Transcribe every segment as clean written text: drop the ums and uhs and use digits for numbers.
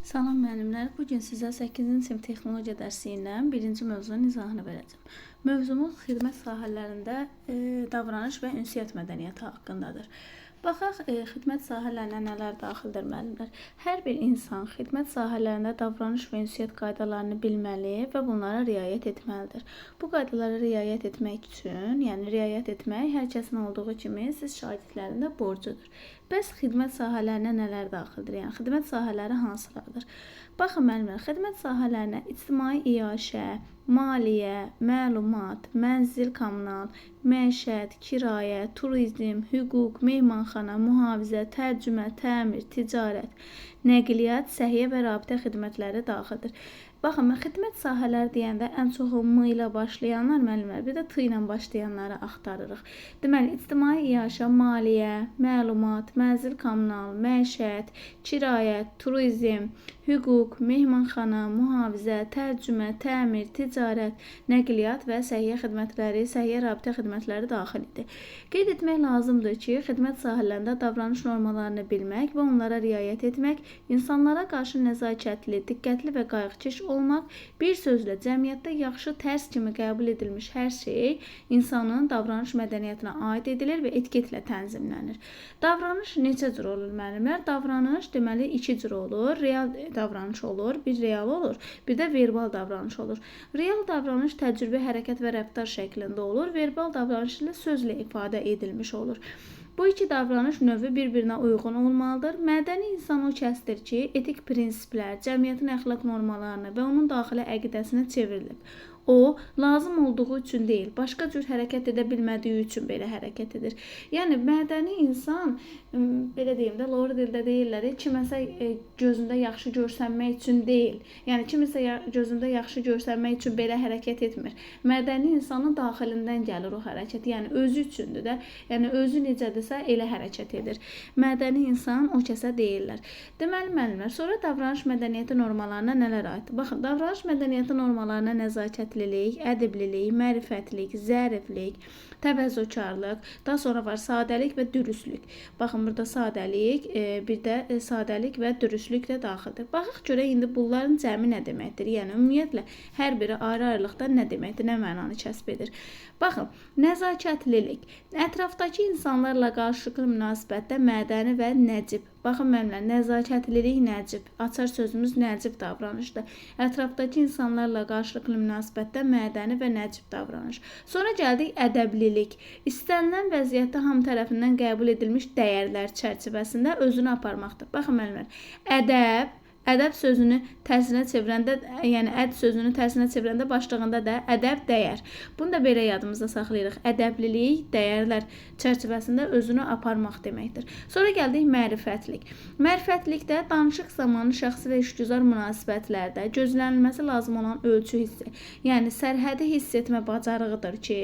Salam müəllimlər. Bu gün sizə 8-ci sinif texnologiya dərsi ilə birinci mövzunun izahını verəcəm. Mövzumuz xidmət sahələrində davranış və ünsiyyət mədəniyyəti haqqındadır. Baxaq, xidmət sahələrinə nələr daxildir müəllimlər? Hər bir insan xidmət sahələrində davranış və ünsiyyət qaydalarını bilməli və bunlara riayət etməlidir. Bu qaydalara riayət etmək üçün, yəni riayət etmək hər kəsin olduğu kimi siz şagirdlərin də borcudur. Bəs xidmət sahələrinə nələr daxildir? Yəni xidmət sahələri hansılardır? Baxın müəllimlər, xidmət sahələrinə ictimai iaşə, maliyyə, məlumat, mənzil kommunal, məişət, kirayə, turizm, hüquq, mehmanxana, mühafizə, tərcümə, təmir, ticarət, nəqliyyat, səhiyyə və rabitə xidmətləri daxildir. Baxın, xidmət sahələri deyəndə ən çoxu M ilə başlayanlar müəllimlər, bir də T ilə başlayanları axtarırıq. Deməli, ictimai iaşə, maliyyə, məlumat, mənzil kommunal, məişət, kirayə, turizm, hüquq, mehmanxana, mühafizə, tərcümə, təmir, ticarət, nəqliyyat və səhiyyə xidmətləri, səhiyyə rabitə xidmətləri daxildir. Qeyd etmək lazımdır ki, xidmət sahələrində davranış normalarını bilmək və onlara riayət etmək, insanlara qarşı nəzakətli, diqqətli və qayğıkeş olmaq, bir sözlə cəmiyyətdə yaxşı, tərs kimi qəbul edilmiş hər şey insanın davranış mədəniyyətinə aid edilir və etiketlə tənzimlənir. Davranış neçə cür olur müəllimlər? Davranış deməli iki cür olur. Real davranış olur, bir real olur, bir də verbal davranış olur. Real davranış təcrübə, hərəkət və rəftar şəklində olur. Verbal davranış ilə sözlə ifadə edilmiş olur. Bu iki davranış növü bir-birinə uyğun olmalıdır. Mədəni insan o kəsdir ki, etik prinsiplər, cəmiyyətin əxlaq normalarını və onun daxili əqidəsinə çevrilib. O, lazım olduğu üçün deyil, başqa cür hərəkət edə bilmədiyi üçün belə hərəkət edir. Yəni, mədəni insan, belə deyim də, lor dildə deyirlər, kiməsə gözündə yaxşı görsənmək üçün deyil. Yəni, kimisə gözündə yaxşı görsənmək üçün belə hərəkət etmir. Mədəni insanın daxilindən gəlir o hərəkət, yəni özü üçündür də, yəni özü necədirsə elə hərəkət edir. Mədəni insan o kəsə deyirlər. Deməli, müəllimlər, sonra davranış mədəniyyəti normalarına nələr aiddir? Baxın, davranış mədəniyyəti normalarına nəzakət, ədiblilik, mərifətlik, zəriflik, təvəzzökarlıq, daha sonra var sadəlik və dürüstlük. Baxın, burada sadəlik, bir də sadəlik və dürüstlük də daxildir. Baxaq görək, indi bunların cəmi nə deməkdir? Yəni, ümumiyyətlə, hər biri ayrı-ayrılıqda nə deməkdir, nə mənanı kəsb edir? Baxın, nəzakətlilik, ətrafdakı insanlarla qarşılıqlı münasibətdə mədəni və nəcib. Baxın, müəllimlər, nəzakətlilik nəcib. Açar sözümüz nəcib davranışdır. Ətrafdakı insanlarla qarşılıqlı münasibətdə mədəni və nəcib davranış. Sonra gəldik ədəblilik. İstənilən vəziyyətdə hamı tərəfindən qəbul edilmiş dəyərlər çərçivəsində özünü aparmaqdır. Baxın, müəllimlər, ədəb sözünü tərsinə çevirəndə, yəni əd sözünü tərsinə çevirəndə başlığında da ədəb dəyər. Bunu da belə yadımızda saxlayırıq. Ədəblilik, dəyərlər çərçivəsində özünü aparmaq deməkdir. Sonra gəldik mərifətlik. Mərifətlikdə danışıq zamanı şəxsi və işgüzar münasibətlərdə gözlənilməsi lazım olan ölçü hissi, yəni sərhədi hiss etmə bacarığıdır ki,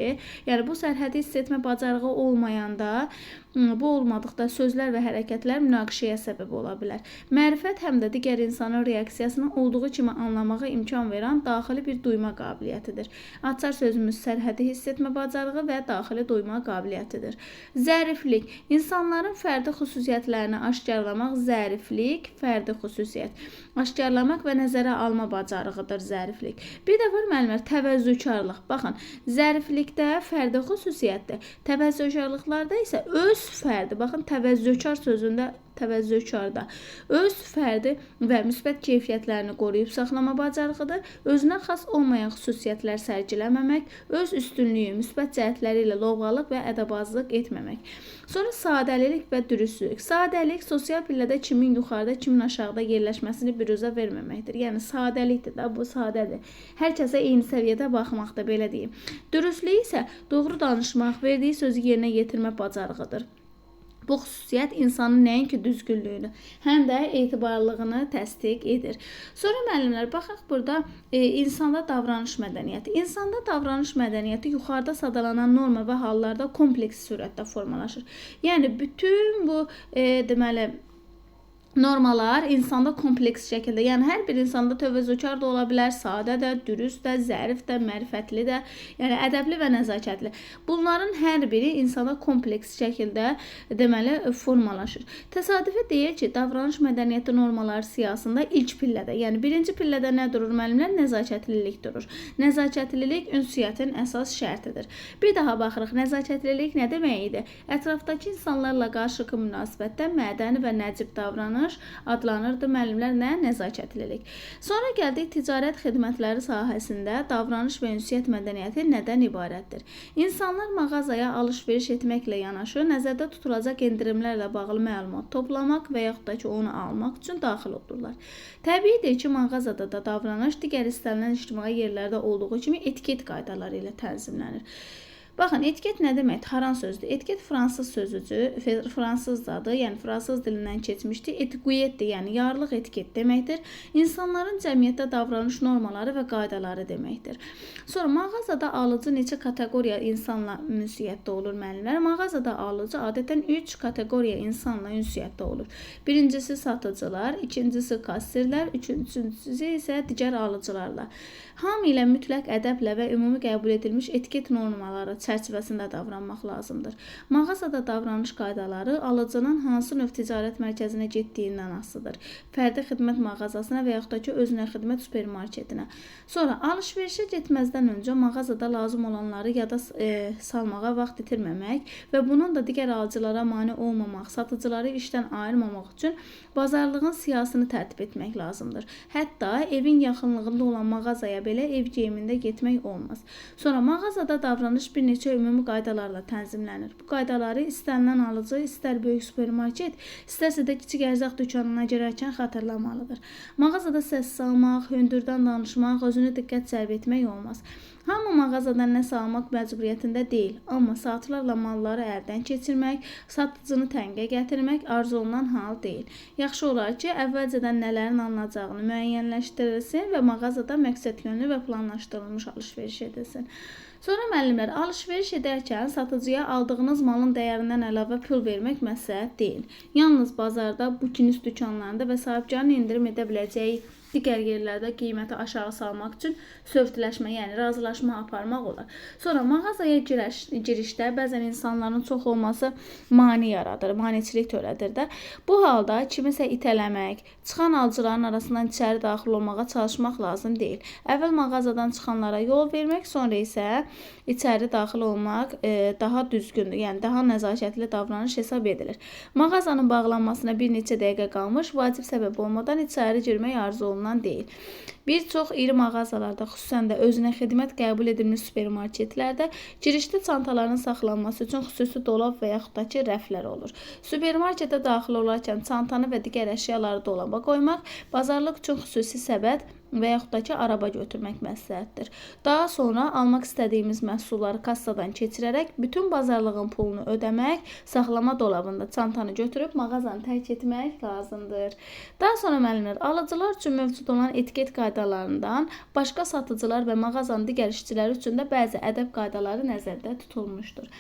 yəni bu sərhədi hiss etmə bacarığı olmayanda, bu olmadıqda sözlər və hərəkətlər münaqişəyə səbəb ola bilər. Mərifət həm də digər insanın reaksiyasını olduğu kimi anlamağa imkan verən daxili bir duyma qabiliyyətidir. Açar sözümüz sərhədi hiss etmə bacarığı və daxili duyma qabiliyyətidir. Zəriflik, insanların fərdi xüsusiyyətlərini aşkarlamaq, zəriflik, fərdi xüsusiyyət. Aşkarlamaq və nəzərə alma bacarığıdır zəriflik. Bir də var müəllimlər, təvəzzökarlıq. Baxın, zəriflikdə fərdi xüsusiyyətdir. Təvəzzökarlıqlarda isə öz fərdi, baxın, təvəzzökar sözündə təvəzzökarda öz fərdi və müsbət keyfiyyətlərini qoruyub saxlama bacarığıdır. Özünə xas olmayan xüsusiyyətlər sərgiləməmək, öz üstünlüyü, müsbət cəhətləri ilə lovğalıq və ədəbazlıq etməmək. Sonra sadəlilik və dürüstlük. Sadəlik sosial pillədə kimin yuxarıda, kimin aşağıda yerləşməsini büruzə verməməkdir. Yəni sadəlikdir də, bu sadədir. Hər kəsə eyni səviyyədə baxmaqda, belə deyim. Dürüstlük isə doğru danışmaq, verdiyi sözü yerinə yetirmə bacarığıdır. Bu xüsusiyyət insanın nəinki düzgünlüyünü, həm də etibarlılığını təsdiq edir. Sonra müəllimlər, baxaq burada insanda davranış mədəniyyəti. İnsanda davranış mədəniyyəti yuxarıda sadalanan norma və hallarda kompleks surətdə formalaşır. Yəni bütün bu deməli Normalar insanda kompleks şəkildə, yəni hər bir insanda təvəzzökar da ola bilər, sadə də, dürüst də, zərif də, mərifətli də, yəni ədəbli və nəzakətli. Bunların hər biri insanda kompleks şəkildə deməli formalaşır. Təsadüfi deyil ki, davranış mədəniyyəti normaları siyasında ilk pillədə, yəni birinci pillədə nə durur müəllimlər? Nəzakətlilik durur. Nəzakətlilik ünsiyyətin əsas şərtidir. Bir daha baxırıq, nəzakətlilik nə demək idi? Ətrafdakı insanlarla qarşılıqlı münasibətdə mədəni və nəcib davranış adlanırdı. Müəllimlər nə? Nəzakətlilik. Sonra gəldik ticarət xidmətləri sahəsində davranış və ünsiyyət mədəniyyəti nədən ibarətdir? İnsanlar mağazaya alış-veriş etməklə yanaşı nəzərdə tutulacaq endirimlərlə bağlı məlumat toplamaq və yaxud da ki onu almaq üçün daxil olurlar. Təbiidir ki, mağazada da davranış digər istənilən ictimai yerlərdə olduğu kimi etiket qaydaları ilə tənzimlənir. Baxın, etiket nə demək? Taran sözdür. Etiket fransız sözüdür, fransızdadır, yəni fransız dilindən keçmişdir. Etiquette, yəni yarlıq etiket deməkdir. İnsanların cəmiyyətdə davranış normaları və qaydaları deməkdir. Sonra mağazada alıcı neçə kateqoriya insanla ünsiyyətdə olur müəllimlər? Mağazada alıcı adətən 3 kateqoriya insanla ünsiyyətdə olur. Birincisi satıcılar, ikincisi kassirlər, üçüncüsü isə digər alıcılarla. Hamı ilə mütləq ədəblə və ümumi qəbul edilmiş etiket normaları çərçivəsində davranmaq lazımdır. Mağazada davranış qaydaları alıcının hansı növ ticarət mərkəzinə getdiyindən asılıdır. Fərdi xidmət mağazasına və yaxud da ki özünə xidmət supermarketinə. Sonra alış-verişə getməzdən öncə mağazada lazım olanları yada salmağa vaxt itirməmək və bunun da digər alıcılara mane olmamaq, satıcıları işdən ayırmamaq üçün bazarlığın siyasını tərtib etmək lazımdır. Hətta evin yaxınlığında olan mağazaya belə ev geyimində getmək olmaz. Sonra mağazada davranış bir neçə ümumi qaydalarla tənzimlənir. Bu qaydaları istənilən alıcı, istər böyük supermarket, istərsə də kiçik ərzaq dükanına girərkən xatırlamalıdır. Mağazada səs salmaq, hündürdən danışmaq, özünü diqqət cəlb etmək olmaz. Hamı mağazadan nəsə almaq məcburiyyətində deyil, amma saatlarla malları əldən keçirmək, satıcını təngə gətirmək arzu olunan hal deyil. Yaxşı olar ki, əvvəlcədən nələrin alınacağını müəyyənləşdirilsin və mağazada məqsədyönlü və planlaşdırılmış alış-veriş edilsin. Sonra müəllimlər, alış-veriş edərkən satıcıya aldığınız malın dəyərindən əlavə pul vermək məsləhət deyil. Yalnız bazarda, bukinist dükanlarında və sahibkarın endirim edə biləcəyi digər yerlərdə qiyməti aşağı salmaq üçün sövdləşmə, yəni razılaşma aparmaq olar. Sonra mağazaya girişdə bəzən insanların çox olması mane yaradır, maneçilik törədir də. Bu halda kimisə itələmək, çıxan alıcıların arasından içəri daxil olmağa çalışmaq lazım deyil. Əvvəl mağazadan çıxanlara yol vermək, sonra isə içəri daxil olmaq daha düzgündür, yəni daha nəzakətli davranış hesab edilir. Mağazanın bağlanmasına bir neçə dəqiqə qalmış, vacib səbəb olmadan içəri girmək arzu olunur deyil. Bir çox iri mağazalarda, xüsusən də özünə xidmət qəbul edilmiş supermarketlərdə girişdə çantaların saxlanması üçün xüsusi dolab və yaxud da ki rəflər olur. Supermarketə daxil olarkən çantanı və digər əşyaları dolaba qoymaq, bazarlıq üçün xüsusi səbət və yaxud da ki araba götürmək məsləhətdir. Daha sonra almaq istədiyimiz məhsulları kassadan keçirərək bütün bazarlığın pulunu ödəmək, saxlama dolabında çantanı götürüb mağazanı tərk etmək lazımdır. Daha sonra müəllimlər, alıcılar üçün mövcud olan etiket qaydalarından başqa satıcılar və mağazanın digər işçiləri üçün də bəzi ədəb qaydaları nəzərdə tutulmuşdur.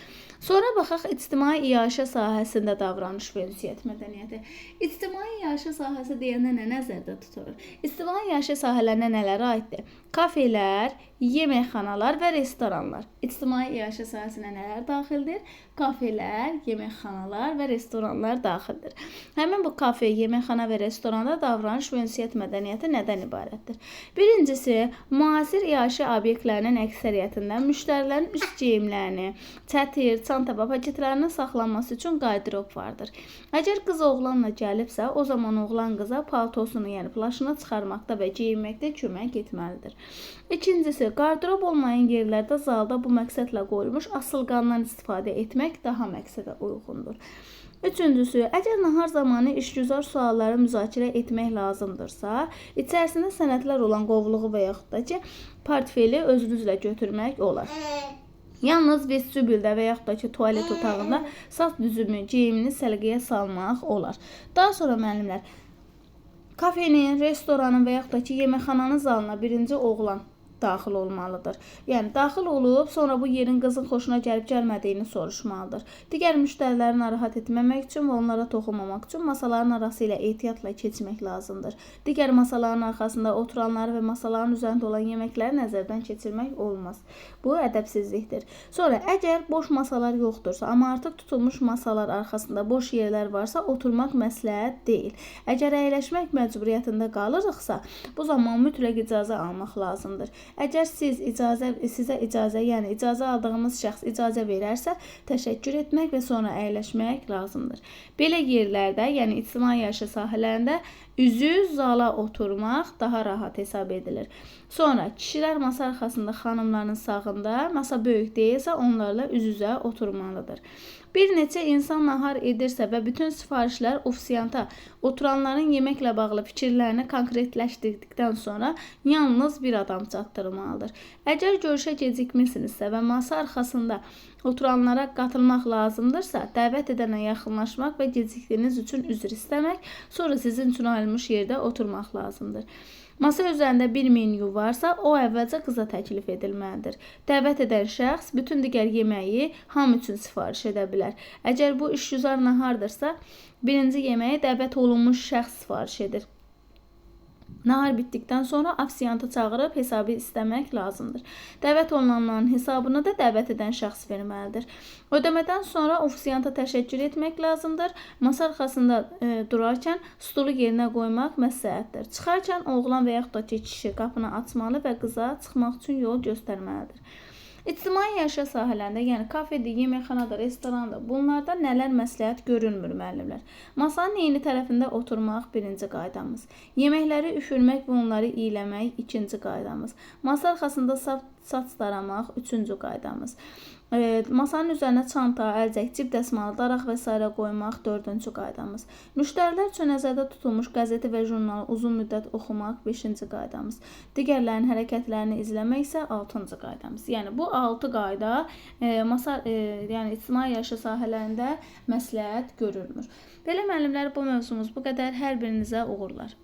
Sonra baxaq ictimai iaşə sahəsində davranış və ünsiyyət mədəniyyəti. İctimai iaşə sahəsi deyəndə nə nəzərdə tutulur? İctimai iaşə sahələrinə nələr aiddir? Kafelər, yeməkxanalar və restoranlar. İctimai iaşə sahəsinə nələr daxildir? Kafelər, yeməkxanalar və restoranlar daxildir. Həmin bu kafe, yeməkxana və restoranda davranış və ünsiyyət mədəniyyəti nədən ibarətdir? Birincisi, müasir iaşə obyektlərinin əksəriyyətində müştərilərin üst geyimlərini, çətir, çanta və paketlərinin saxlanması üçün qardırop vardır. Əgər qız oğlanla gəlibsə, o zaman oğlan qıza paltosunu, yəni plaşını çıxarmaqda və geyinməkdə kömək etməlidir. İkincisi, qardırop olmayan yerlərdə zalda bu məqsədlə qoyulmuş asılqandan istifadə etmək daha məqsədə uyğundur. Üçüncüsü, əgər nahar zamanı işgüzar sualları müzakirə etmək lazımdırsa, içərisində sənədlər olan qovluğu və yaxud da ki, portfeli özünüzlə götürmək olar. Yalnız vestibüldə və yaxud da ki, tualet otağında saç düzümü, geyimini səliqəyə salmaq olar. Daha sonra müəllimlər, kafenin, restoranın və yaxud da ki, yeməkxananın zalına birinci oğlan daxil olmalıdır. Yəni daxil olub sonra bu yerin qızın xoşuna gəlib gəlmədiyini soruşmalıdır. Digər müştəriləri narahat etməmək üçün və onlara toxunmamaq üçün masaların arası ilə ehtiyatla keçmək lazımdır. Digər masaların arxasında oturanları və masaların üzərində olan yeməkləri nəzərdən keçirmək olmaz. Bu ədəbsizlikdir. Sonra əgər boş masalar yoxdursa, amma artıq tutulmuş masalar arxasında boş yerlər varsa, oturmaq məsləhət deyil. Əgər əyləşmək məcburiyyətində qalırıqsa, bu zaman mütləq icazə almaq lazımdır. Əgər sizə icazə, yəni icazə aldığımız şəxs icazə verərsə, təşəkkür etmək və sonra əyləşmək lazımdır. Belə yerlərdə, yəni ictimai yaşayış sahələrində üzü zala oturmaq daha rahat hesab edilir. Sonra kişilər masa arxasında xanımların sağında, masa böyük deyilsə onlarla üz-üzə oturmalıdır. Bir neçə insan nahar edirsə və bütün sifarişlər ofisiyanta oturanların yeməklə bağlı fikirlərini konkretləşdirdikdən sonra yalnız bir adam çatdırılmalıdır. Əgər görüşə gecikmisinizsə və masa arxasında oturanlara qatılmaq lazımdırsa, dəvət edənə yaxınlaşmaq və gecikdiyiniz üçün üzr istəmək, sonra sizin üçün ayrılmış yerdə oturmaq lazımdır. Masa üzərində bir menyu varsa, o əvvəlcə qıza təklif edilməlidir. Dəvət edən şəxs bütün digər yeməyi hamı üçün sifariş edə bilər. Əgər bu işgüzar nahardırsa, birinci yeməyi dəvət olunmuş şəxs sifariş edir. Nahar bitdikdən sonra ofisiyantı çağırıb hesabı istəmək lazımdır. Dəvət olunanların hesabını da dəvət edən şəxs verməlidir. Ödəmədən sonra ofisiyanta təşəkkür etmək lazımdır. Masa arxasında durarkən stulu yerinə qoymaq məsləhətdir. Çıxarkən oğlan və yaxud da ki, kişi qapını açmalı və qıza çıxmaq üçün yol göstərməlidir. İctimai yaşayış sahələrində, yəni kafedir, yeməkxanadır, restorandır, bunlarda nələr məsləhət görülmür müəllimlər? Masanın eyni tərəfində oturmaq birinci qaydamız. Yeməkləri üfürmək və onları iyləmək ikinci qaydamız. Masa arxasında saç daramaq üçüncü qaydamız. Masanın üzərinə çanta, əlcək, cib dəsmalı, daraq və s. qoymaq dördüncü qaydamız. Müştərilər üçün nəzərdə tutulmuş qəzeti və jurnalı uzun müddət oxumaq beşinci qaydamız. Digərlərinin hərəkətlərini izləmək isə altıncı qaydamız. Yəni bu 6 qayda yəni ictimai yaşayış sahələrində məsləhət görülmür. Belə müəllimlər, bu mövzumuz bu qədər. Hər birinizə uğurlar.